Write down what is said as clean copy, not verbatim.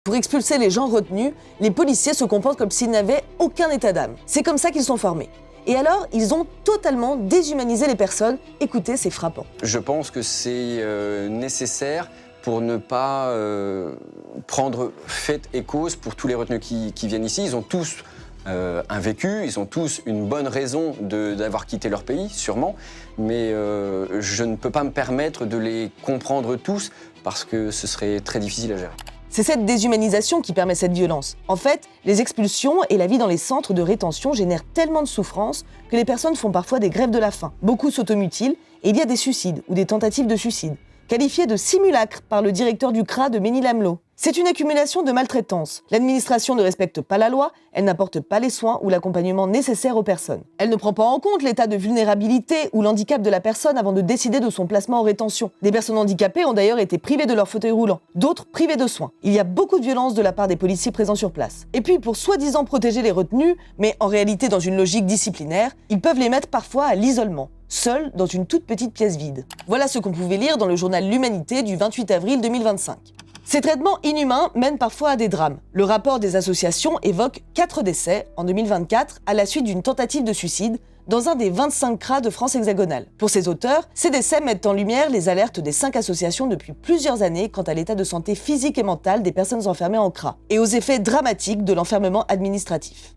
Pour expulser les gens retenus, les policiers se comportent comme s'ils n'avaient aucun état d'âme. C'est comme ça qu'ils sont formés. Et alors, ils ont totalement déshumanisé les personnes. Écoutez, c'est frappant. Je pense que c'est nécessaire pour ne pas prendre fait et cause pour tous les retenus qui viennent ici. Ils ont tous un vécu, ils ont tous une bonne raison d'avoir quitté leur pays, sûrement, mais je ne peux pas me permettre de les comprendre tous parce que ce serait très difficile à gérer. C'est cette déshumanisation qui permet cette violence. En fait, les expulsions et la vie dans les centres de rétention génèrent tellement de souffrance que les personnes font parfois des grèves de la faim. Beaucoup s'automutilent et il y a des suicides ou des tentatives de suicide, qualifiées de simulacres par le directeur du CRA de Ménil-Amelot. C'est une accumulation de maltraitance. L'administration ne respecte pas la loi, elle n'apporte pas les soins ou l'accompagnement nécessaires aux personnes. Elle ne prend pas en compte l'état de vulnérabilité ou l'handicap de la personne avant de décider de son placement en rétention. Des personnes handicapées ont d'ailleurs été privées de leur fauteuil roulant, d'autres privées de soins. Il y a beaucoup de violence de la part des policiers présents sur place. Et puis, pour soi-disant protéger les retenus, mais en réalité dans une logique disciplinaire, ils peuvent les mettre parfois à l'isolement, seuls dans une toute petite pièce vide. Voilà ce qu'on pouvait lire dans le journal L'Humanité du 28 avril 2025. Ces traitements inhumains mènent parfois à des drames. Le rapport des associations évoque 4 décès en 2024 à la suite d'une tentative de suicide dans un des 25 CRA de France hexagonale. Pour ces auteurs, ces décès mettent en lumière les alertes des 5 associations depuis plusieurs années quant à l'état de santé physique et mentale des personnes enfermées en CRA et aux effets dramatiques de l'enfermement administratif.